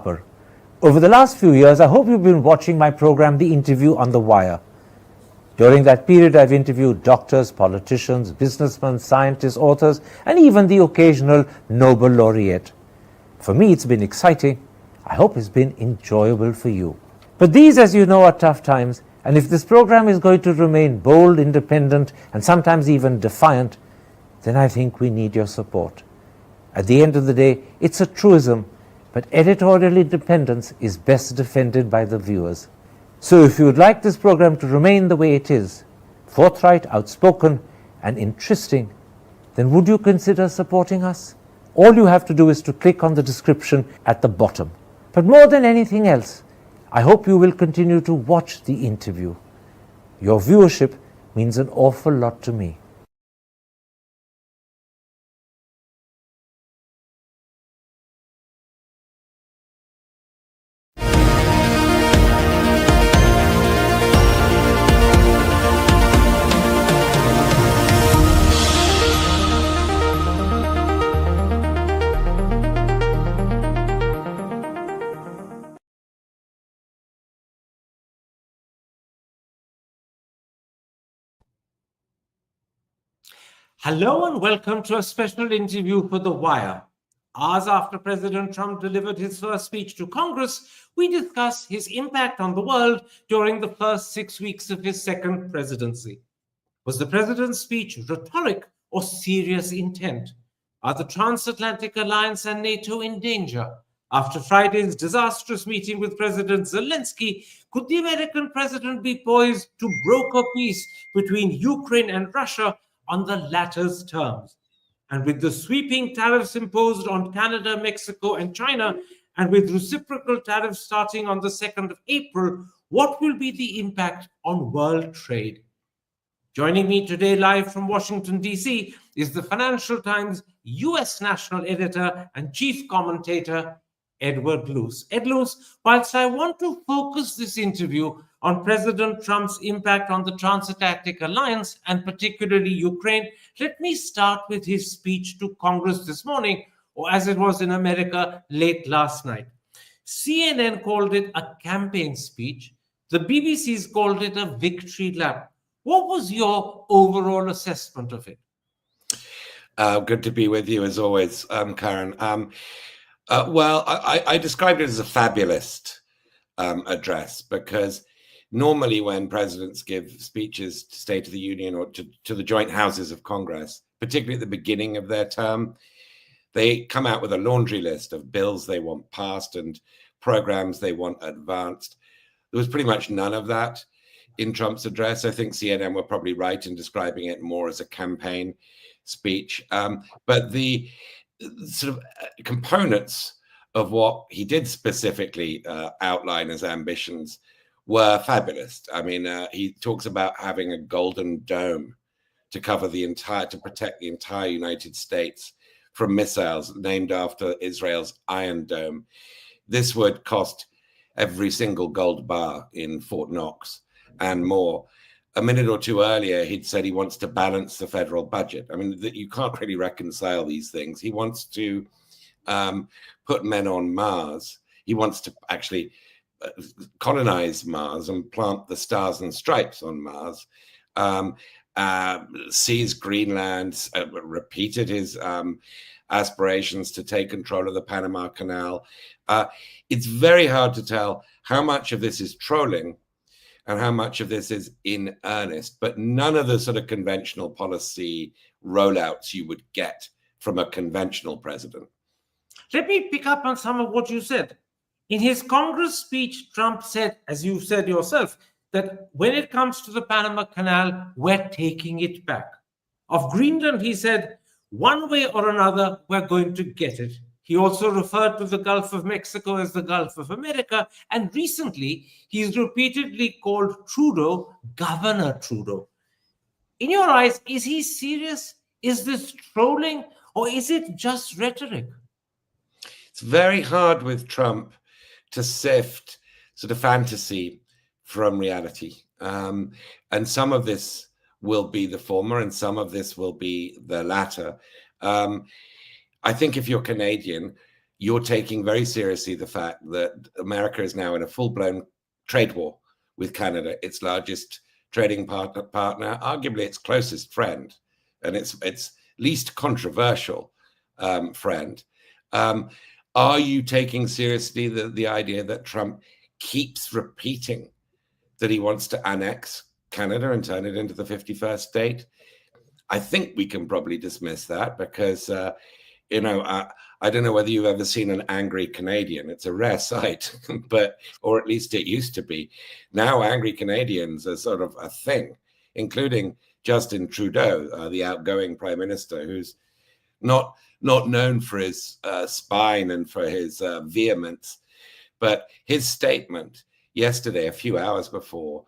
Thapar. Over the last few years, I hope you've been watching my program, The Interview on the Wire. During that period, I've interviewed doctors, politicians, businessmen, scientists, authors, and even the occasional Nobel laureate. For me, it's been exciting. I hope it's been enjoyable for you. But these, as you know, are tough times, and if this program is going to remain bold, independent, and sometimes even defiant, then I think we need your support. At the end of the day, it's a truism, but editorial independence is best defended by the viewers. So if you would like this program to remain the way it is, forthright, outspoken, and interesting, then would you consider supporting us? All you have to do is to click on the description at the bottom. But more than anything else, I hope you will continue to watch the interview. Your viewership means an awful lot to me. Hello and welcome to a special interview for The Wire. Hours after President Trump delivered his first speech to Congress, we discuss his impact on the world during the first 6 weeks of his second presidency. Was the president's speech rhetoric or serious intent? Are the Transatlantic Alliance and NATO in danger? After Friday's disastrous meeting with President Zelensky, could the American president be poised to broker peace between Ukraine and Russia on the latter's terms? And with the sweeping tariffs imposed on Canada, Mexico, and China, and with reciprocal tariffs starting on the 2nd of April, what will be the impact on world trade? Joining me today live from Washington, D.C. is the Financial Times U.S. national editor and chief commentator, Edward Luce. Ed Luce, whilst I want to focus this interview on President Trump's impact on the Transatlantic Alliance and particularly Ukraine, let me start with his speech to Congress this morning, or as it was in America late last night. CNN called it a campaign speech. The BBC's called it a victory lap. What was your overall assessment of it? Good to be with you as always, Karan. Well, I described it as a fabulist address because normally when presidents give speeches to State of the Union or to the joint houses of Congress, particularly at the beginning of their term, they come out with a laundry list of bills they want passed and programs they want advanced. There was pretty much none of that in Trump's address. I think CNN were probably right in describing it more as a campaign speech. But the sort of components of what he did specifically outline as ambitions were fabulous. I mean, he talks about having a golden dome to cover to protect the entire United States from missiles named after Israel's Iron Dome. This would cost every single gold bar in Fort Knox and more. A minute or two earlier, he'd said he wants to balance the federal budget. I mean, you can't really reconcile these things. He wants to put men on Mars. He wants to actually colonize Mars and plant the stars and stripes on Mars. Seize Greenland, repeated his aspirations to take control of the Panama Canal. It's very hard to tell how much of this is trolling and how much of this is in earnest, but none of the sort of conventional policy rollouts you would get from a conventional president. Let me pick up on some of what you said. In his Congress speech, Trump said, as you said yourself, that when it comes to the Panama Canal, we're taking it back. Of Greenland, he said, one way or another, we're going to get it. He also referred to the Gulf of Mexico as the Gulf of America. And recently, he's repeatedly called Trudeau Governor Trudeau. In your eyes, is he serious? Is this trolling? Or is it just rhetoric? It's very hard with Trump to sift sort of fantasy from reality. And some of this will be the former and some of this will be the latter. I think if you're Canadian, you're taking very seriously the fact that America is now in a full-blown trade war with Canada, its largest trading partner, arguably its closest friend, and its least controversial friend. Are you taking seriously the idea that Trump keeps repeating that he wants to annex Canada and turn it into the 51st state? I think we can probably dismiss that because, I don't know whether you've ever seen an angry Canadian. It's a rare sight, or at least it used to be. Now angry Canadians are sort of a thing, including Justin Trudeau, the outgoing prime minister, who's not known for his spine and for his vehemence. But his statement yesterday, a few hours before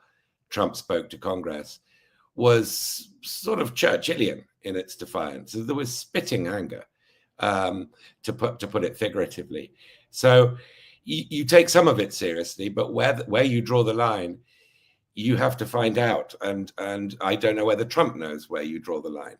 Trump spoke to Congress, was sort of Churchillian in its defiance. There was spitting anger, to put it figuratively. So you take some of it seriously, but where you draw the line, you have to find out. And I don't know whether Trump knows where you draw the line.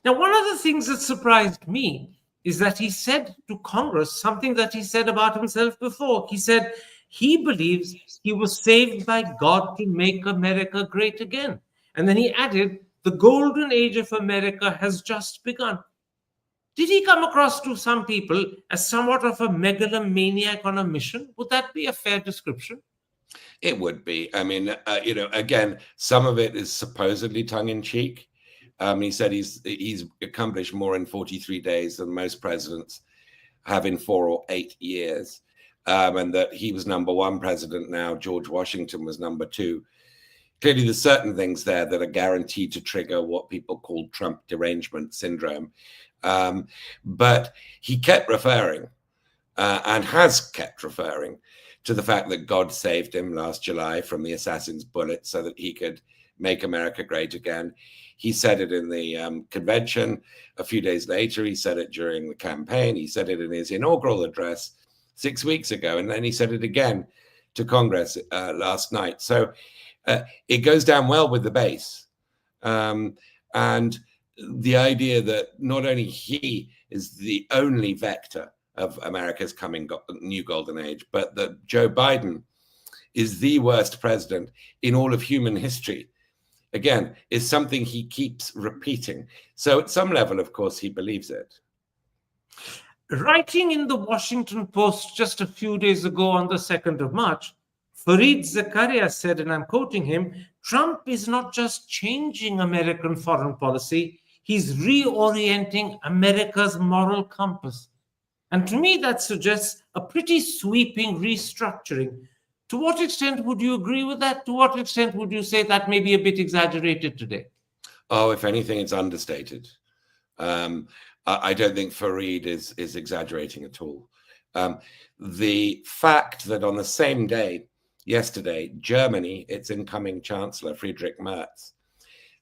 Now, one of the things that surprised me is that he said to Congress something that he said about himself before. He said he believes he was saved by God to make America great again. And then he added, the golden age of America has just begun. Did he come across to some people as somewhat of a megalomaniac on a mission? Would that be a fair description? It would be. I mean, again, some of it is supposedly tongue-in-cheek. He said he's accomplished more in 43 days than most presidents have in 4 or 8 years, and that he was number one president now. George Washington was number two. Clearly, there's certain things there that are guaranteed to trigger what people call Trump derangement syndrome. But he kept referring and has kept referring to the fact that God saved him last July from the assassin's bullet so that he could make America great again. He said it in the convention. A few days later, he said it during the campaign. He said it in his inaugural address 6 weeks ago. And then he said it again to Congress last night. So it goes down well with the base. And the idea that not only he is the only vector of America's coming new golden age, but that Joe Biden is the worst president in all of human history, again, is something he keeps repeating. So at some level, of course, he believes it. Writing in the Washington Post just a few days ago on the 2nd of March, Fareed Zakaria said, and I'm quoting him, Trump is not just changing American foreign policy, he's reorienting America's moral compass. And to me, that suggests a pretty sweeping restructuring. To what extent would you agree with that? To what extent would you say that may be a bit exaggerated today? Oh, if anything, it's understated. I don't think Fareed is exaggerating at all. The fact that on the same day, yesterday, Germany, its incoming Chancellor, Friedrich Merz,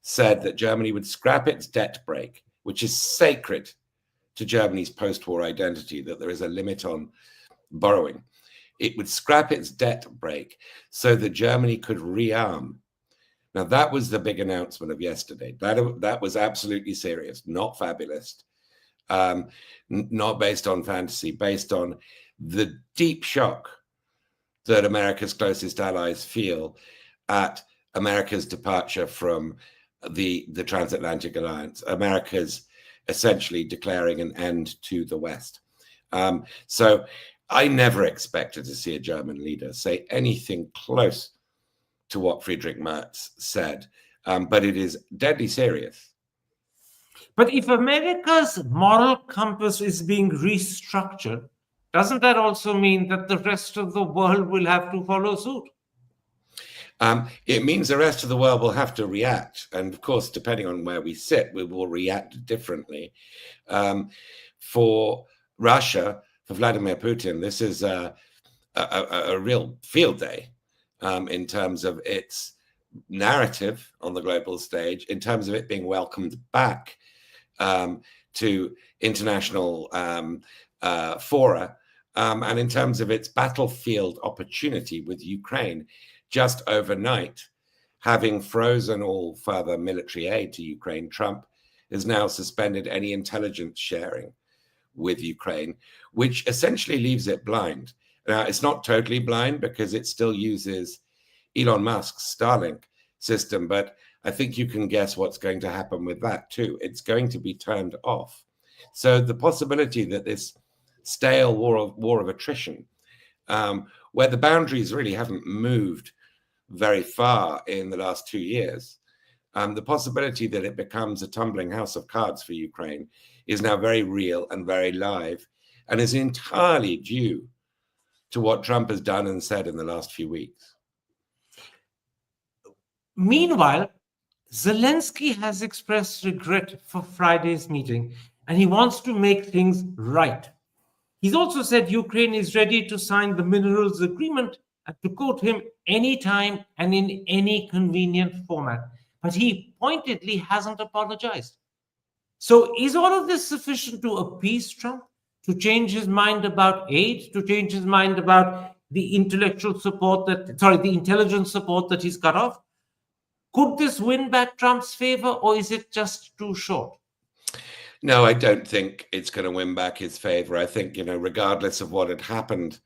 said that Germany would scrap its debt brake, which is sacred to Germany's post-war identity, that there is a limit on borrowing. It would scrap its debt brake so that Germany could rearm. Now, that was the big announcement of yesterday. That was absolutely serious, not fabulous, not based on fantasy, based on the deep shock that America's closest allies feel at America's departure from the Transatlantic Alliance, America's essentially declaring an end to the West. So I never expected to see a German leader say anything close to what Friedrich Merz said, but it is deadly serious. But if America's moral compass is being restructured, doesn't that also mean that the rest of the world will have to follow suit? It means the rest of the world will have to react. And of course, depending on where we sit, we will react differently. For Russia, for Vladimir Putin, this is a real field day in terms of its narrative on the global stage, in terms of it being welcomed back to international fora, and in terms of its battlefield opportunity with Ukraine. Just overnight, having frozen all further military aid to Ukraine, Trump has now suspended any intelligence sharing with Ukraine, which essentially leaves it blind. Now, it's not totally blind because it still uses Elon Musk's Starlink system, but I think you can guess what's going to happen with that too. It's going to be turned off. So the possibility that this stale war of attrition, where the boundaries really haven't moved very far in the last 2 years, the possibility that it becomes a tumbling house of cards for Ukraine is now very real and very live, and is entirely due to what Trump has done and said in the last few weeks. Meanwhile, Zelensky has expressed regret for Friday's meeting, and he wants to make things right. He's also said Ukraine is ready to sign the minerals agreement, and to quote him, anytime and in any convenient format. But he pointedly hasn't apologized. So is all of this sufficient to appease Trump, to change his mind about aid, to change his mind about the intelligence support that he's cut off? Could this win back Trump's favor, or is it just too short? No, I don't think it's going to win back his favor. I think, regardless of what had happened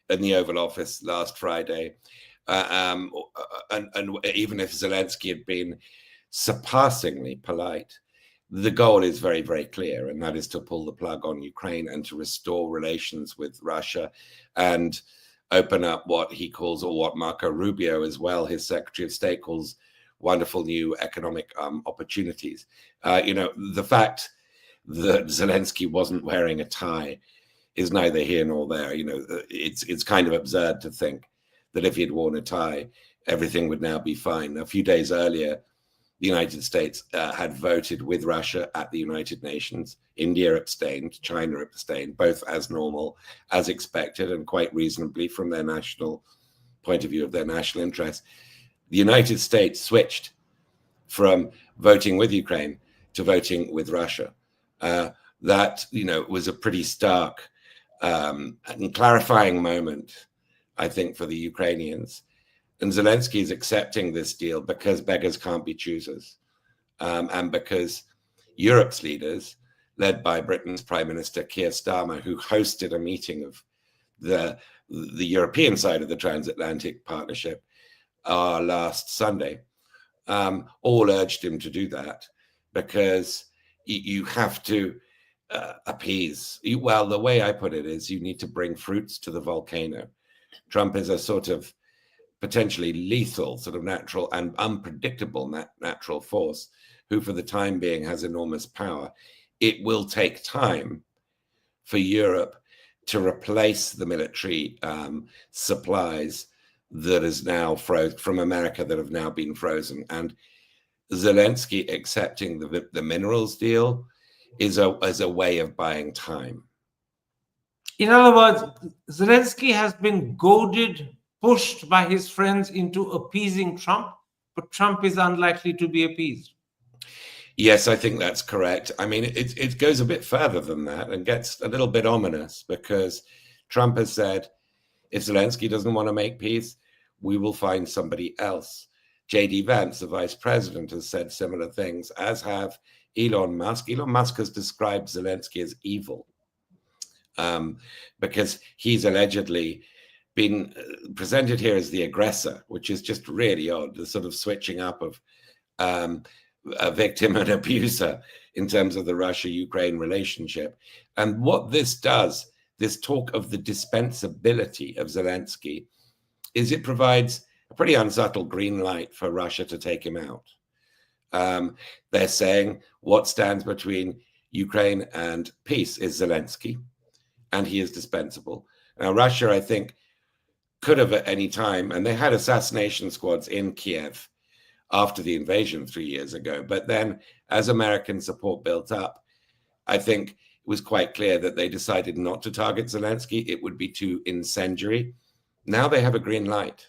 in the Oval Office last Friday, and even if Zelensky had been surpassingly polite, the goal is very, very clear, and that is to pull the plug on Ukraine and to restore relations with Russia and open up what he calls, or what Marco Rubio as well, his Secretary of State, calls wonderful new economic opportunities. The fact that Zelensky wasn't wearing a tie is neither here nor there. It's kind of absurd to think that if he had worn a tie, everything would now be fine. A few days earlier, the United States had voted with Russia at the United Nations. India abstained, China abstained, both as normal, as expected, and quite reasonably from their national point of view of their national interests. The United States switched from voting with Ukraine to voting with Russia. That was a pretty stark and clarifying moment, I think, for the Ukrainians. And Zelensky is accepting this deal because beggars can't be choosers, and because Europe's leaders, led by Britain's Prime Minister Keir Starmer, who hosted a meeting of the European side of the Transatlantic Partnership last Sunday, all urged him to do that, because you have to appease. Well, the way I put it is, you need to bring fruits to the volcano. Trump is a sort of potentially lethal, sort of natural and unpredictable natural force, who for the time being has enormous power. It will take time for Europe to replace the military supplies that is now frozen from America, that have now been frozen. And Zelensky accepting the minerals deal is a way of buying time. In other words, Zelensky has been goaded, pushed by his friends into appeasing Trump, but Trump is unlikely to be appeased. Yes, I think that's correct. I mean, it goes a bit further than that and gets a little bit ominous, because Trump has said, if Zelensky doesn't want to make peace, we will find somebody else. J.D. Vance, the vice president, has said similar things, as have Elon Musk. Elon Musk has described Zelensky as evil, because he's allegedly been presented here as the aggressor, which is just really odd, the sort of switching up of a victim and abuser in terms of the Russia-Ukraine relationship. And what this does, this talk of the dispensability of Zelensky, is it provides a pretty unsubtle green light for Russia to take him out. They're saying what stands between Ukraine and peace is Zelensky, and he is dispensable. Now, Russia, I think, could have at any time, and they had assassination squads in Kiev after the invasion 3 years ago. But then as American support built up, I think it was quite clear that they decided not to target Zelensky. It would be too incendiary. Now they have a green light.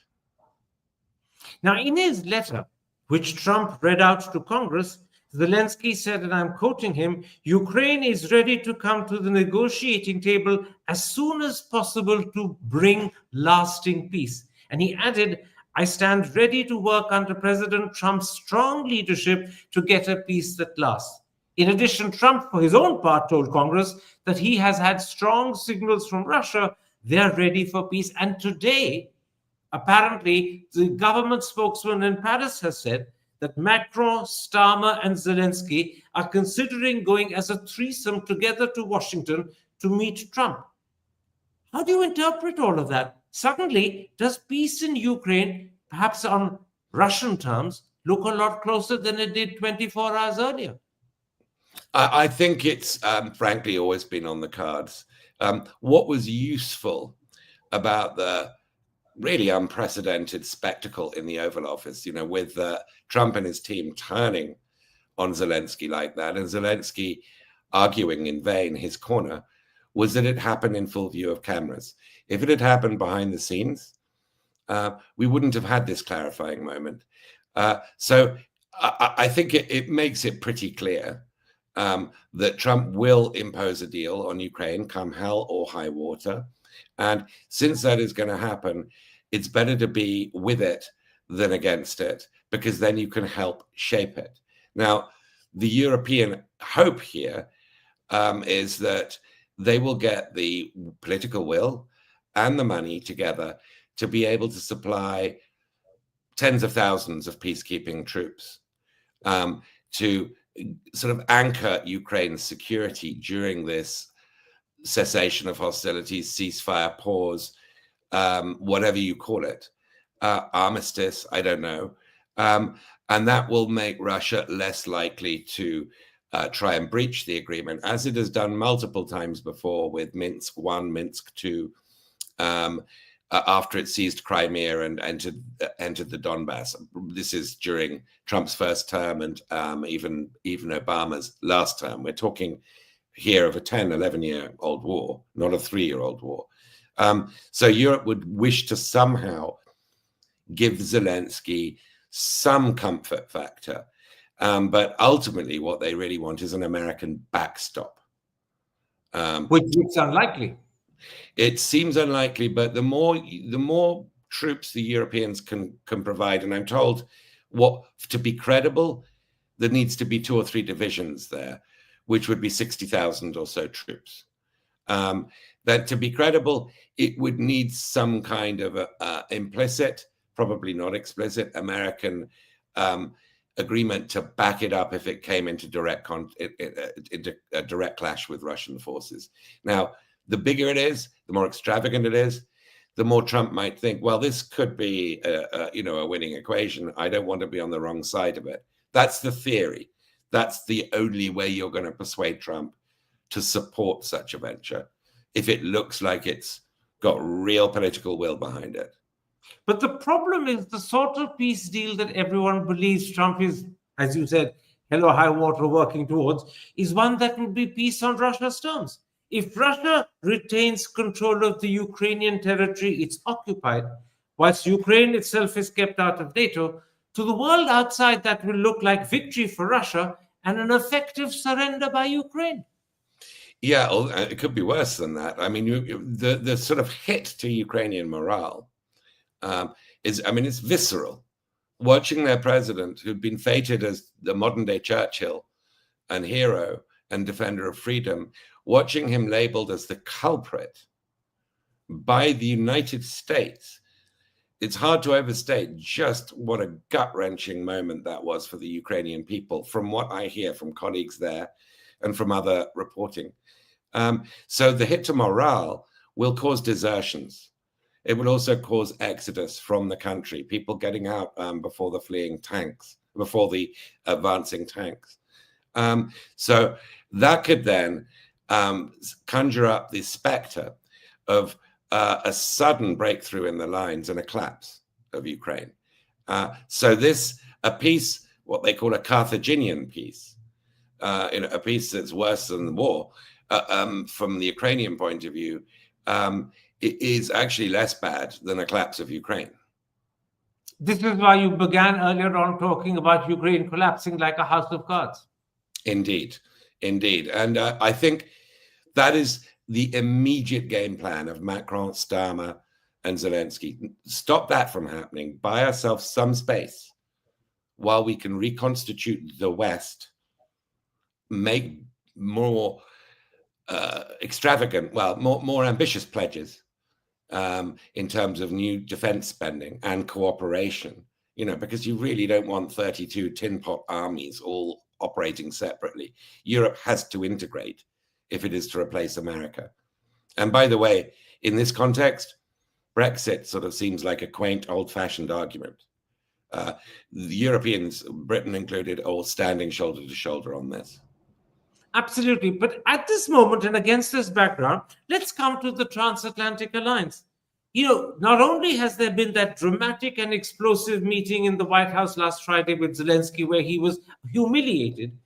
Now, in his letter, which Trump read out to Congress, Zelensky said, and I'm quoting him, Ukraine is ready to come to the negotiating table as soon as possible to bring lasting peace. And he added, I stand ready to work under President Trump's strong leadership to get a peace that lasts. In addition, Trump, for his own part, told Congress that he has had strong signals from Russia they're ready for peace. And today, apparently, the government spokesman in Paris has said that Macron, Starmer, and Zelensky are considering going as a threesome together to Washington to meet Trump. How do you interpret all of that? Suddenly, does peace in Ukraine, perhaps on Russian terms, look a lot closer than it did 24 hours earlier? I think it's frankly always been on the cards. What was useful about the really unprecedented spectacle in the Oval Office, with Trump and his team turning on Zelensky like that, and Zelensky arguing in vain his corner, was that it happened in full view of cameras. If it had happened behind the scenes, we wouldn't have had this clarifying moment. So I think it makes it pretty clear that Trump will impose a deal on Ukraine come hell or high water. And since that is going to happen, it's better to be with it than against it, because then you can help shape it. Now, the European hope here is that they will get the political will and the money together to be able to supply tens of thousands of peacekeeping troops to sort of anchor Ukraine's security during this cessation of hostilities, ceasefire, pause, whatever you call it, armistice, I don't know. And that will make Russia less likely to try and breach the agreement, as it has done multiple times before with Minsk I, Minsk II, after it seized Crimea and entered the Donbass. This is during Trump's first term and even Obama's last term. We're talking here of a 10, 11-year-old war, not a 3-year-old war. So Europe would wish to somehow give Zelensky some comfort factor. But ultimately, what they really want is an American backstop. Which looks unlikely. It seems unlikely, but the more troops the Europeans can provide, and I'm told, to be credible, there needs to be 2 or 3 divisions there, which would be 60,000 or so troops. That to be credible, it would need some kind of implicit, probably not explicit, American agreement to back it up if it came into direct clash with Russian forces. Now, the bigger it is, the more extravagant it is, the more Trump might think, well, this could be a winning equation. I don't want to be on the wrong side of it. That's the theory. That's the only way you're going to persuade Trump to support such a venture, if it looks like it's got real political will behind it. But the problem is the sort of peace deal that everyone believes Trump is, as you said, hell or high water working towards, is one that would be peace on Russia's terms. If Russia retains control of the Ukrainian territory it's occupied, whilst Ukraine itself is kept out of NATO, to the world outside that will look like victory for Russia and an effective surrender by Ukraine. Yeah, it could be worse than that. I mean, the sort of hit to Ukrainian morale it's visceral. Watching their president, who'd been feted as the modern-day Churchill and hero and defender of freedom, watching him labeled as the culprit by the United States, it's hard to overstate just what a gut-wrenching moment that was for the Ukrainian people, from what I hear from colleagues there and from other reporting. So the hit to morale will cause desertions. It will also cause exodus from the country, people getting out before the fleeing tanks, before the advancing tanks. So that could then conjure up the specter of a sudden breakthrough in the lines and a collapse of Ukraine. So a peace, what they call a Carthaginian peace, a peace that's worse than the war, from the Ukrainian point of view, it is actually less bad than a collapse of Ukraine. This is why you began earlier on talking about Ukraine collapsing like a house of cards. Indeed. And I think that is the immediate game plan of Macron, Starmer, and Zelensky. Stop that from happening. Buy ourselves some space while we can reconstitute the West make more extravagant, well, more ambitious pledges in terms of new defense spending and cooperation, because you really don't want 32 tin pot armies all operating separately. Europe has to integrate if it is to replace America. And by the way, in this context, Brexit sort of seems like a quaint, old-fashioned argument. The Europeans, Britain included, are all standing shoulder to shoulder on this. Absolutely. But at this moment and against this background, let's come to the Transatlantic Alliance. Not only has there been that dramatic and explosive meeting in the White House last Friday with Zelensky, where he was humiliated.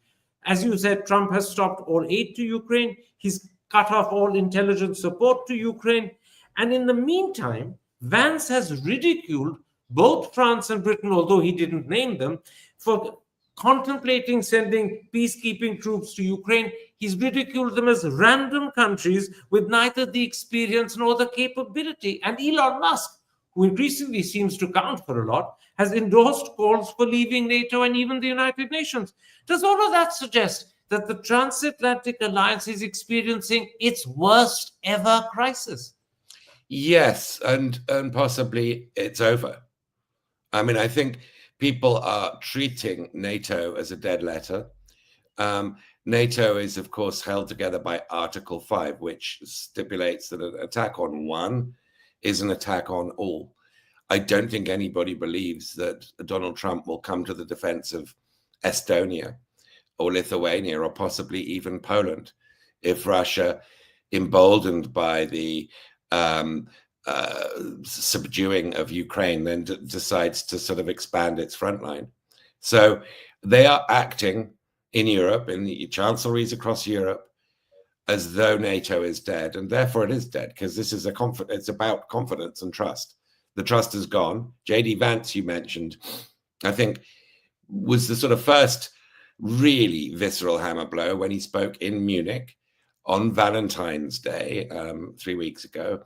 As you said, Trump has stopped all aid to Ukraine. He's cut off all intelligence support to Ukraine. And in the meantime, Vance has ridiculed both France and Britain, although he didn't name them, for contemplating sending peacekeeping troops to Ukraine. He's ridiculed them as random countries with neither the experience nor the capability. And Elon Musk, who increasingly seems to count for a lot, has endorsed calls for leaving NATO and even the United Nations. Does all of that suggest that the Transatlantic Alliance is experiencing its worst ever crisis? Yes, and possibly it's over. I mean, I think people are treating NATO as a dead letter. NATO is, of course, held together by Article 5, which stipulates that an attack on one is an attack on all. I don't think anybody believes that Donald Trump will come to the defense of Estonia or Lithuania or possibly even Poland if Russia, emboldened by the subduing of Ukraine, then decides to sort of expand its front line. So they are acting in Europe, in the chancelleries across Europe, as though NATO is dead, and therefore it is dead, because this is it's about confidence and trust. The trust is gone. J.D. Vance, you mentioned, I think, was the sort of first really visceral hammer blow when he spoke in Munich on Valentine's Day 3 weeks ago,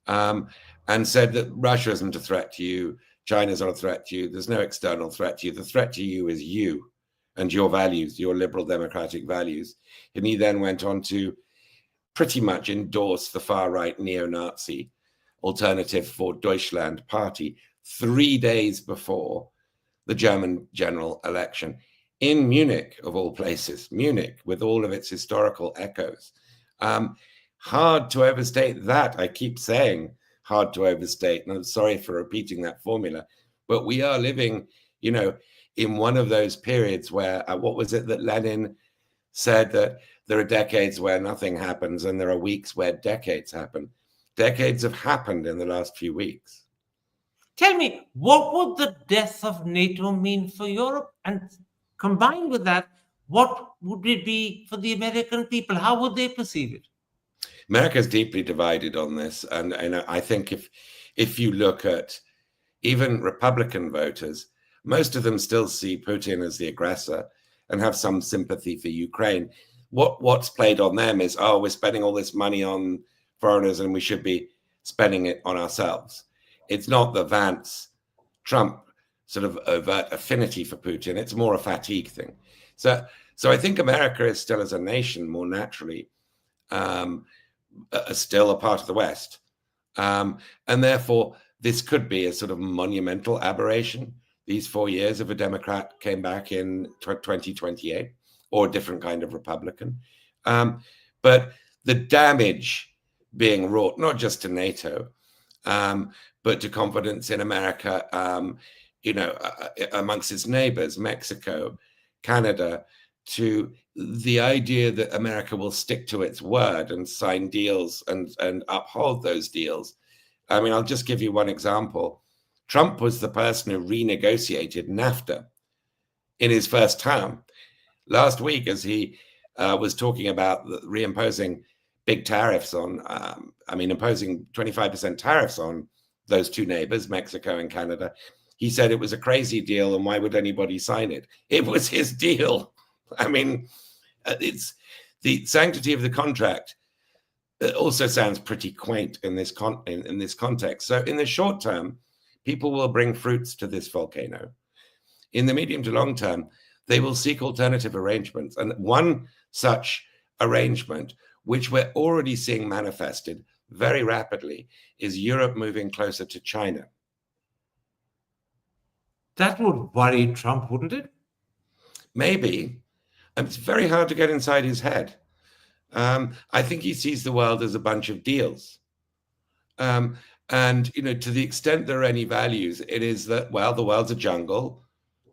and said that Russia isn't a threat to you, China's not a threat to you, there's no external threat to you, the threat to you is you and your values, your liberal democratic values. And he then went on to pretty much endorse the far-right neo-Nazi Alternative for Deutschland party 3 days before the German general election in Munich, of all places, Munich, with all of its historical echoes. Hard to overstate that. I keep saying hard to overstate, and I'm sorry for repeating that formula, but we are living, in one of those periods where, what was it that Lenin said, that there are decades where nothing happens and there are weeks where decades happen. Decades have happened in the last few weeks. Tell me, what would the death of NATO mean for Europe? And combined with that, what would it be for the American people? How would they perceive it? America is deeply divided on this. And I think if you look at even Republican voters, most of them still see Putin as the aggressor and have some sympathy for Ukraine. What's played on them is, we're spending all this money on foreigners and we should be spending it on ourselves. It's not the Vance-Trump sort of overt affinity for Putin. It's more a fatigue thing. So I think America is still, as a nation, more naturally still a part of the West. And therefore, this could be a sort of monumental aberration. These 4 years, if a Democrat came back in 2028, or a different kind of Republican. But the damage being wrought, not just to NATO, but to confidence in America, amongst its neighbors, Mexico, Canada, to the idea that America will stick to its word and sign deals and uphold those deals. I mean, I'll just give you one example. Trump was the person who renegotiated NAFTA in his first term. Last week, as he was talking about reimposing big tariffs on, imposing 25% tariffs on those two neighbors, Mexico and Canada, he said it was a crazy deal and why would anybody sign it? It was his deal. I mean, it's the sanctity of the contract. It also sounds pretty quaint in this context. So in the short term, people will bring fruits to this volcano. In the medium to long term, they will seek alternative arrangements. And one such arrangement, which we're already seeing manifested very rapidly, is Europe moving closer to China. That would worry Trump, wouldn't it? Maybe. It's very hard to get inside his head. I think he sees the world as a bunch of deals. And, to the extent there are any values, it is that, well, the world's a jungle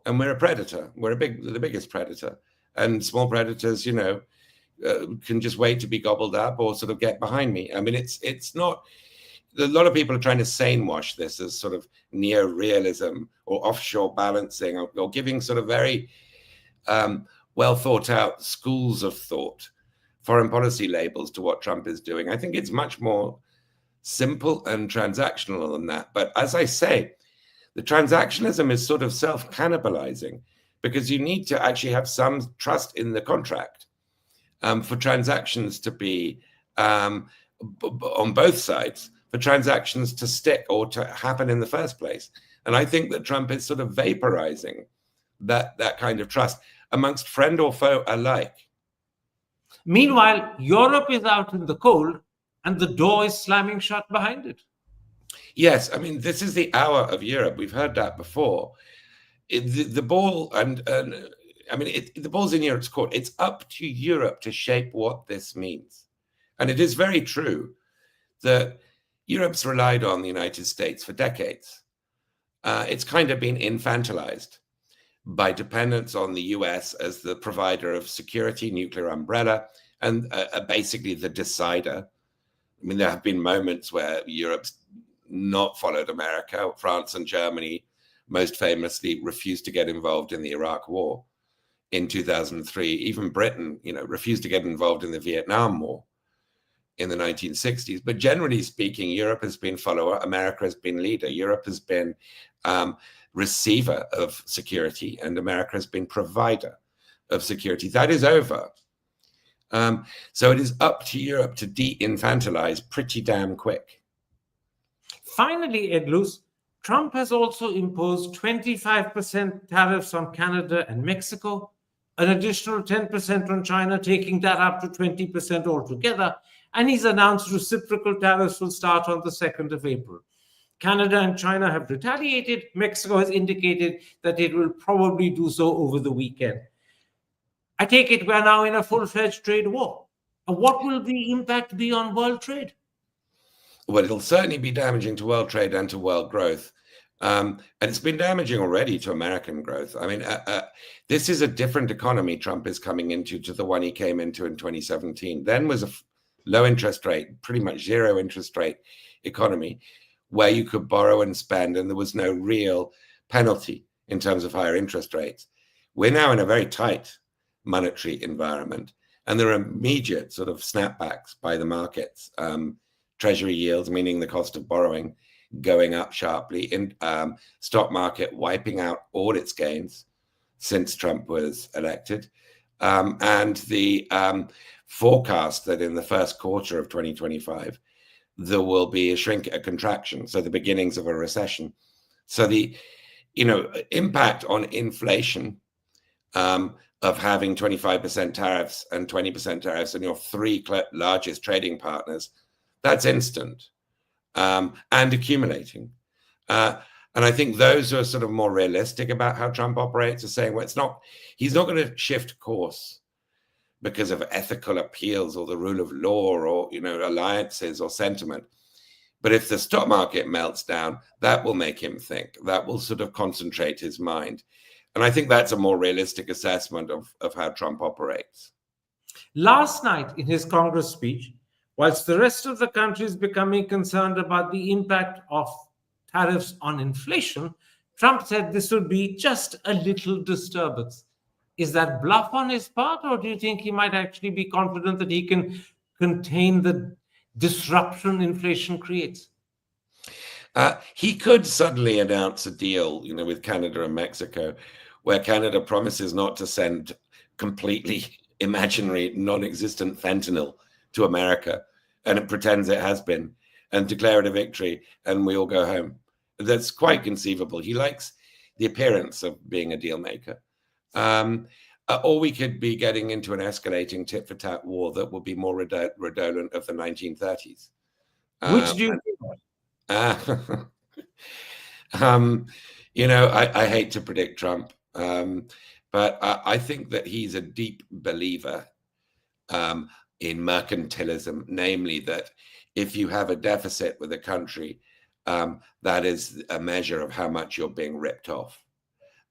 and we're a predator. We're the biggest predator. And small predators, can just wait to be gobbled up or sort of get behind me. I mean, it's not, a lot of people are trying to sane wash this as sort of neo-realism or offshore balancing or giving sort of very well thought out schools of thought, foreign policy labels to what Trump is doing. I think it's much more simple and transactional than that. But as I say, the transactionalism is sort of self-cannibalizing because you need to actually have some trust in the contract for transactions to be on both sides, for transactions to stick or to happen in the first place. And I think that Trump is sort of vaporizing that kind of trust amongst friend or foe alike. Meanwhile, Europe is out in the cold and the door is slamming shut behind it. Yes, I mean, this is the hour of Europe. We've heard that before. The ball, the ball's in Europe's court. It's up to Europe to shape what this means. And it is very true that Europe's relied on the United States for decades. It's kind of been infantilized by dependence on the US as the provider of security, nuclear umbrella, and basically the decider. I mean, there have been moments where Europe's not followed America. France and Germany, most famously, refused to get involved in the Iraq War in 2003. Even Britain, refused to get involved in the Vietnam War in the 1960s. But generally speaking, Europe has been follower. America has been leader. Europe has been receiver of security, and America has been provider of security. That is over. So it is up to Europe to de-infantilize pretty damn quick. Finally, Ed Luce, Trump has also imposed 25% tariffs on Canada and Mexico, an additional 10% on China, taking that up to 20% altogether. And he's announced reciprocal tariffs will start on the 2nd of April. Canada and China have retaliated. Mexico has indicated that it will probably do so over the weekend. I take it we're now in a full-fledged trade war. And what will the impact be on world trade? Well, it'll certainly be damaging to world trade and to world growth. And it's been damaging already to American growth. I mean, this is a different economy Trump is coming into to the one he came into in 2017. Then was a low interest rate, pretty much zero interest rate economy where you could borrow and spend and there was no real penalty in terms of higher interest rates. We're now in a very tight monetary environment and there are immediate sort of snapbacks by the markets. Treasury yields, meaning the cost of borrowing, going up sharply, in stock market wiping out all its gains since Trump was elected, and the forecast that in the first quarter of 2025 there will be a contraction, so the beginnings of a recession. So the impact on inflation of having 25% tariffs and 20% tariffs on your three largest trading partners, that's instant and accumulating. And I think those who are sort of more realistic about how Trump operates are saying, well, he's not going to shift course because of ethical appeals or the rule of law or, alliances or sentiment. But if the stock market melts down, that will make him think. That will sort of concentrate his mind. And I think that's a more realistic assessment of how Trump operates. Last night in his Congress speech, whilst the rest of the country is becoming concerned about the impact of tariffs on inflation, Trump said this would be just a little disturbance. Is that bluff on his part, or do you think he might actually be confident that he can contain the disruption inflation creates? He could suddenly announce a deal, with Canada and Mexico, where Canada promises not to send completely imaginary, non-existent fentanyl to America, and it pretends it has been, and declare it a victory, and we all go home. That's quite conceivable. He likes the appearance of being a deal maker. Or we could be getting into an escalating tit-for-tat war that will be more redolent of the 1930s. Which do you I hate to predict Trump, but I think that he's a deep believer in mercantilism, namely that if you have a deficit with a country, that is a measure of how much you're being ripped off.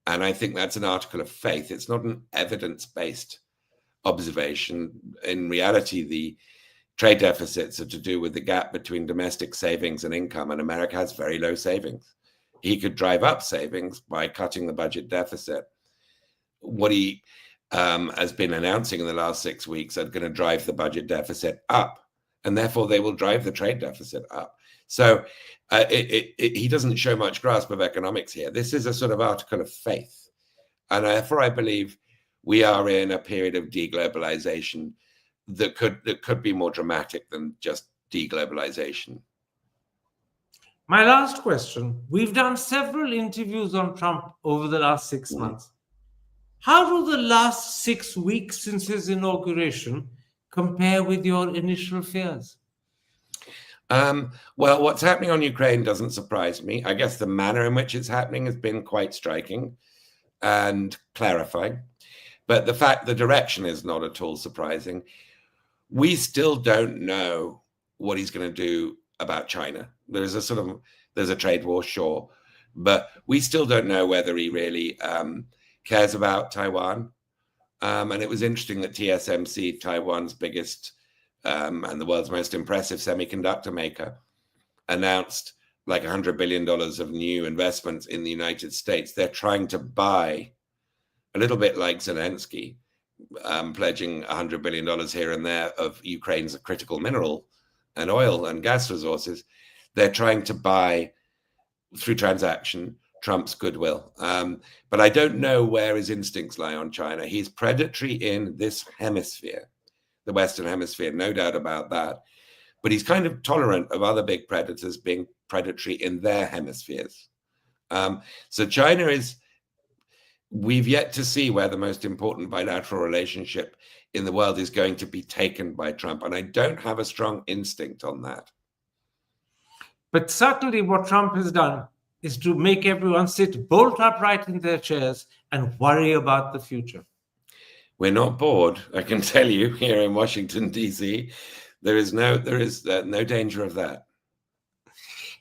And I think that's an article of faith. It's not an evidence-based observation. In reality, the trade deficits are to do with the gap between domestic savings and income, and America has very low savings. He could drive up savings by cutting the budget deficit. What he has been announcing in the last 6 weeks are going to drive the budget deficit up, and therefore they will drive the trade deficit up. So he doesn't show much grasp of economics here. This is a sort of article of faith. And therefore, I believe we are in a period of deglobalization that could be more dramatic than just deglobalization. My last question. We've done several interviews on Trump over the last 6 months. How do the last 6 weeks since his inauguration compare with your initial fears? Well, what's happening on Ukraine doesn't surprise me. I guess the manner in which it's happening has been quite striking and clarifying. But the direction is not at all surprising. We still don't know what he's going to do about China. There's a trade war, sure, but we still don't know whether he really cares about Taiwan. And it was interesting that TSMC, Taiwan's biggest and the world's most impressive semiconductor maker, announced like $100 billion of new investments in the United States. They're trying to buy, a little bit like Zelensky, pledging $100 billion here and there of Ukraine's critical mineral and oil and gas resources. They're trying to buy, through transaction, Trump's goodwill. But I don't know where his instincts lie on China. He's predatory in this hemisphere, the Western Hemisphere, no doubt about that. But he's kind of tolerant of other big predators being predatory in their hemispheres. So China we've yet to see where the most important bilateral relationship in the world is going to be taken by Trump. And I don't have a strong instinct on that. But certainly what Trump has done is to make everyone sit bolt upright in their chairs and worry about the future. We're not bored, I can tell you, here in Washington, D.C. There is no danger of that.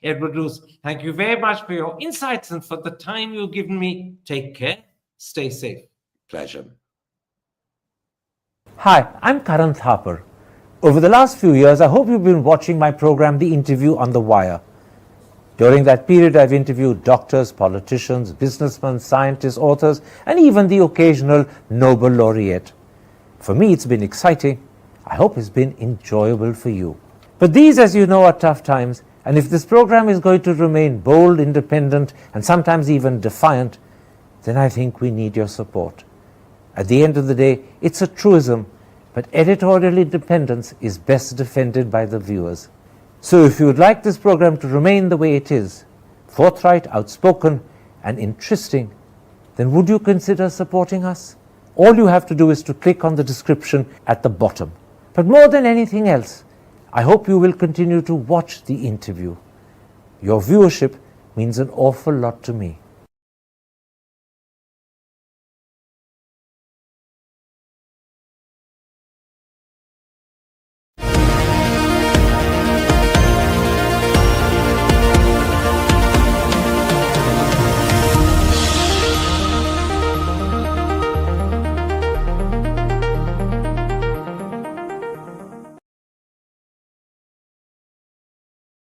Edward Luce, thank you very much for your insights and for the time you've given me. Take care. Stay safe. Pleasure. Hi, I'm Karan Thapar. Over the last few years, I hope you've been watching my program, The Interview on the Wire. During that period, I've interviewed doctors, politicians, businessmen, scientists, authors, and even the occasional Nobel laureate. For me, it's been exciting. I hope it's been enjoyable for you. But these, as you know, are tough times, and if this program is going to remain bold, independent, and sometimes even defiant, then I think we need your support. At the end of the day, it's a truism, but editorial independence is best defended by the viewers. So if you would like this program to remain the way it is, forthright, outspoken, and interesting, then would you consider supporting us? All you have to do is to click on the description at the bottom. But more than anything else, I hope you will continue to watch The Interview. Your viewership means an awful lot to me.